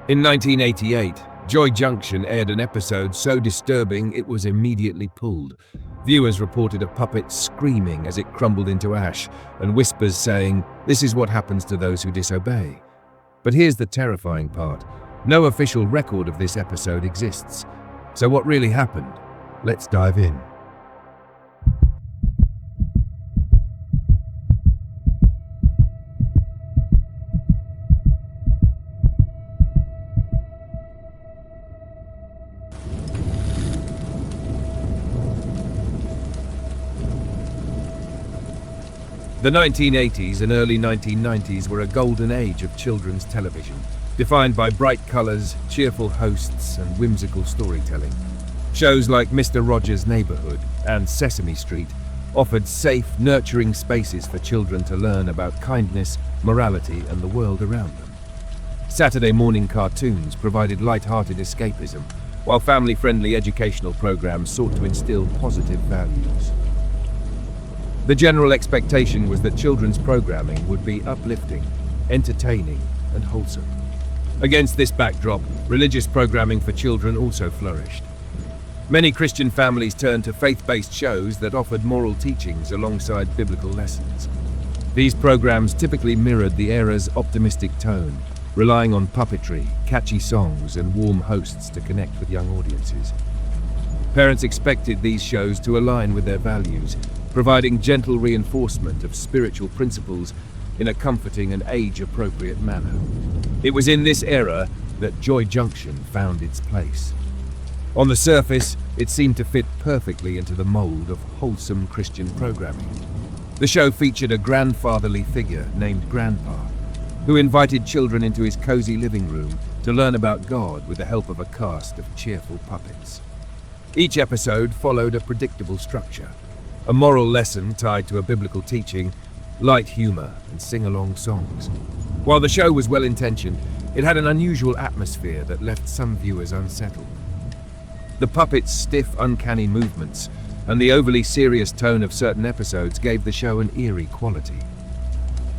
In 1988, Joy Junction aired an episode so disturbing it was immediately pulled. Viewers reported a puppet screaming as it crumbled into ash, and whispers saying, "This is what happens to those who disobey." But here's the terrifying part. No official record of this episode exists. So what really happened? Let's dive in. The 1980s and early 1990s were a golden age of children's television, defined by bright colors, cheerful hosts, and whimsical storytelling. Shows like Mr. Rogers' Neighborhood and Sesame Street offered safe, nurturing spaces for children to learn about kindness, morality, and the world around them. Saturday morning cartoons provided light-hearted escapism, while family-friendly educational programs sought to instill positive values. The general expectation was that children's programming would be uplifting, entertaining, and wholesome. Against this backdrop, religious programming for children also flourished. Many Christian families turned to faith-based shows that offered moral teachings alongside biblical lessons. These programs typically mirrored the era's optimistic tone, relying on puppetry, catchy songs, and warm hosts to connect with young audiences. Parents expected these shows to align with their values, providing gentle reinforcement of spiritual principles in a comforting and age-appropriate manner. It was in this era that Joy Junction found its place. On the surface, it seemed to fit perfectly into the mold of wholesome Christian programming. The show featured a grandfatherly figure named Grandpa, who invited children into his cozy living room to learn about God with the help of a cast of cheerful puppets. Each episode followed a predictable structure: a moral lesson tied to a biblical teaching, light humor, and sing-along songs. While the show was well-intentioned, it had an unusual atmosphere that left some viewers unsettled. The puppets' stiff, uncanny movements and the overly serious tone of certain episodes gave the show an eerie quality.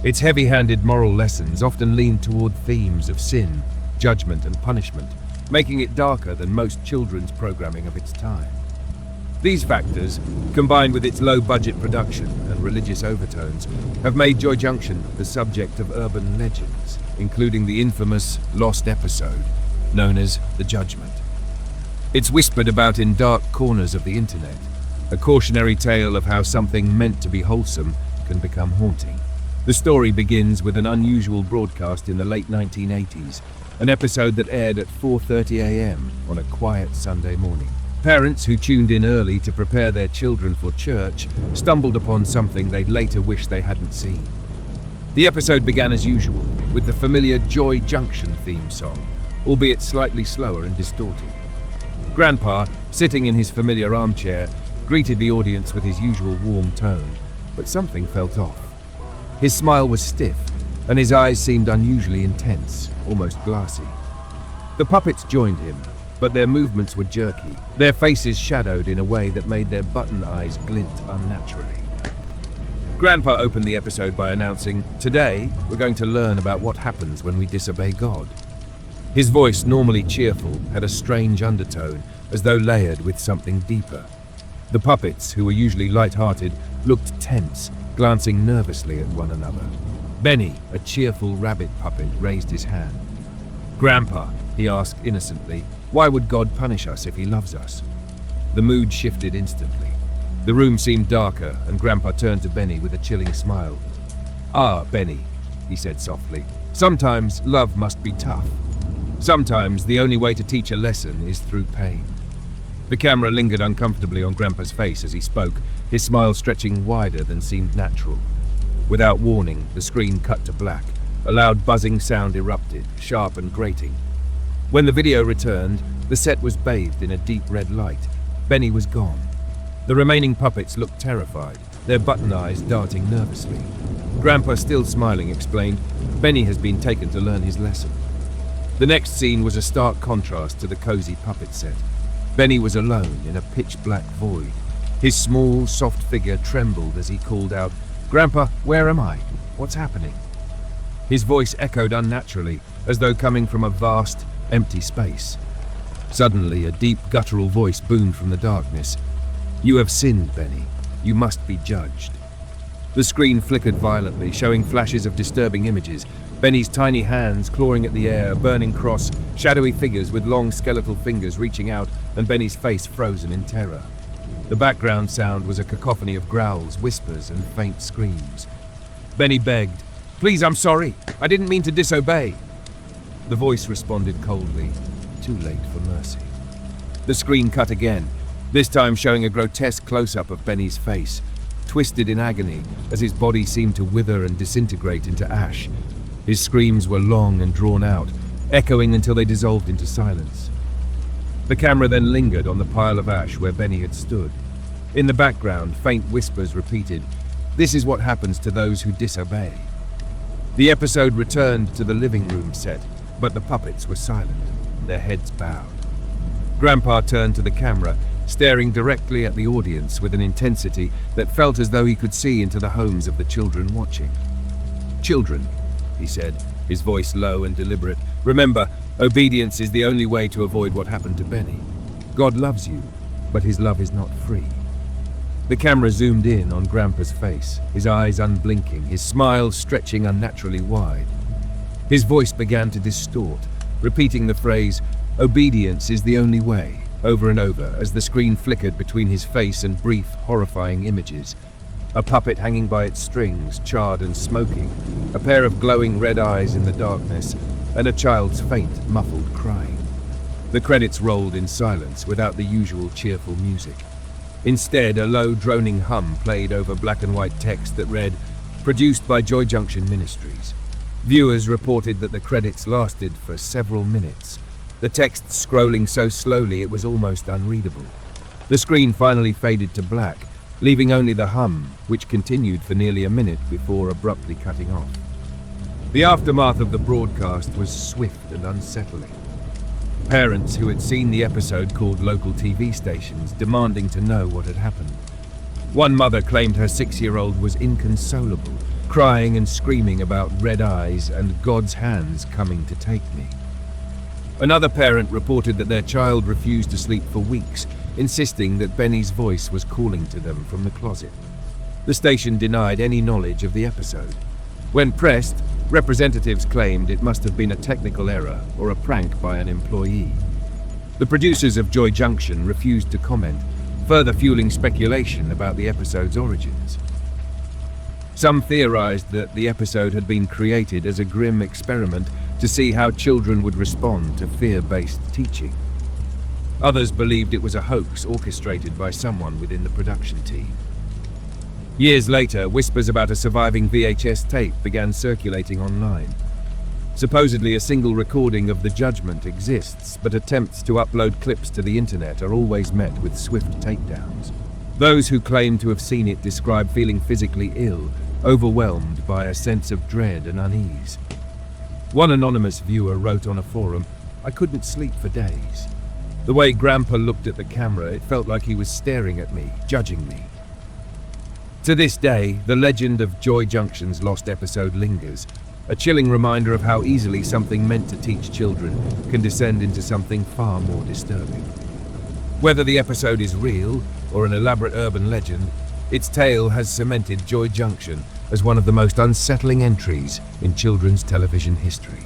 Its heavy-handed moral lessons often leaned toward themes of sin, judgment, and punishment, making it darker than most children's programming of its time. These factors, combined with its low-budget production and religious overtones, have made Joy Junction the subject of urban legends, including the infamous lost episode known as The Judgment. It's whispered about in dark corners of the internet, a cautionary tale of how something meant to be wholesome can become haunting. The story begins with an unusual broadcast in the late 1980s, an episode that aired at 4:30 a.m. on a quiet Sunday morning. Parents who tuned in early to prepare their children for church stumbled upon something they'd later wish they hadn't seen. The episode began as usual, with the familiar Joy Junction theme song, albeit slightly slower and distorted. Grandpa, sitting in his familiar armchair, greeted the audience with his usual warm tone, but something felt off. His smile was stiff, and his eyes seemed unusually intense, almost glassy. The puppets joined him, but their movements were jerky, their faces shadowed in a way that made their button eyes glint unnaturally. Grandpa opened the episode by announcing, "Today, we're going to learn about what happens when we disobey God." His voice, normally cheerful, had a strange undertone, as though layered with something deeper. The puppets, who were usually light-hearted, looked tense, glancing nervously at one another. Benny, a cheerful rabbit puppet, raised his hand. "Grandpa," he asked innocently, "why would God punish us if he loves us?" The mood shifted instantly. The room seemed darker, and Grandpa turned to Benny with a chilling smile. "Ah, Benny," he said softly, "sometimes love must be tough. Sometimes the only way to teach a lesson is through pain." The camera lingered uncomfortably on Grandpa's face as he spoke, his smile stretching wider than seemed natural. Without warning, the screen cut to black. A loud buzzing sound erupted, sharp and grating. When the video returned, the set was bathed in a deep red light. Benny was gone. The remaining puppets looked terrified, their button eyes darting nervously. Grandpa, still smiling, explained, "Benny has been taken to learn his lesson." The next scene was a stark contrast to the cozy puppet set. Benny was alone in a pitch-black void. His small, soft figure trembled as he called out, "Grandpa, where am I? What's happening?" His voice echoed unnaturally, as though coming from a vast, empty space. Suddenly, a deep guttural voice boomed from the darkness. "You have sinned, Benny. You must be judged." The screen flickered violently, showing flashes of disturbing images. Benny's tiny hands clawing at the air, a burning cross, shadowy figures with long skeletal fingers reaching out, and Benny's face frozen in terror. The background sound was a cacophony of growls, whispers, and faint screams. Benny begged, "Please, I'm sorry. I didn't mean to disobey." The voice responded coldly, "Too late for mercy." The screen cut again, this time showing a grotesque close-up of Benny's face, twisted in agony as his body seemed to wither and disintegrate into ash. His screams were long and drawn out, echoing until they dissolved into silence. The camera then lingered on the pile of ash where Benny had stood. In the background, faint whispers repeated, "This is what happens to those who disobey." The episode returned to the living room set, but the puppets were silent, their heads bowed. Grandpa turned to the camera, staring directly at the audience with an intensity that felt as though he could see into the homes of the children watching. "Children," he said, his voice low and deliberate, "remember, obedience is the only way to avoid what happened to Benny. God loves you, but his love is not free." The camera zoomed in on Grandpa's face, his eyes unblinking, his smile stretching unnaturally wide. His voice began to distort, repeating the phrase, "Obedience is the only way," over and over as the screen flickered between his face and brief, horrifying images. A puppet hanging by its strings, charred and smoking, a pair of glowing red eyes in the darkness, and a child's faint, muffled crying. The credits rolled in silence without the usual cheerful music. Instead, a low, droning hum played over black and white text that read, "Produced by Joy Junction Ministries." Viewers reported that the credits lasted for several minutes, the text scrolling so slowly it was almost unreadable. The screen finally faded to black, leaving only the hum, which continued for nearly a minute before abruptly cutting off. The aftermath of the broadcast was swift and unsettling. Parents who had seen the episode called local TV stations, demanding to know what had happened. One mother claimed her 6-year-old was inconsolable, crying and screaming about red eyes and God's hands coming to take me. Another parent reported that their child refused to sleep for weeks, insisting that Benny's voice was calling to them from the closet. The station denied any knowledge of the episode. When pressed, representatives claimed it must have been a technical error or a prank by an employee. The producers of Joy Junction refused to comment, further fueling speculation about the episode's origins. Some theorized that the episode had been created as a grim experiment to see how children would respond to fear-based teaching. Others believed it was a hoax orchestrated by someone within the production team. Years later, whispers about a surviving VHS tape began circulating online. Supposedly, a single recording of the judgment exists, but attempts to upload clips to the internet are always met with swift takedowns. Those who claim to have seen it describe feeling physically ill, overwhelmed by a sense of dread and unease. One anonymous viewer wrote on a forum, "I couldn't sleep for days. The way Grandpa looked at the camera, it felt like he was staring at me, judging me." To this day, the legend of Joy Junction's lost episode lingers, a chilling reminder of how easily something meant to teach children can descend into something far more disturbing. Whether the episode is real or an elaborate urban legend, its tale has cemented Joy Junction as one of the most unsettling entries in children's television history.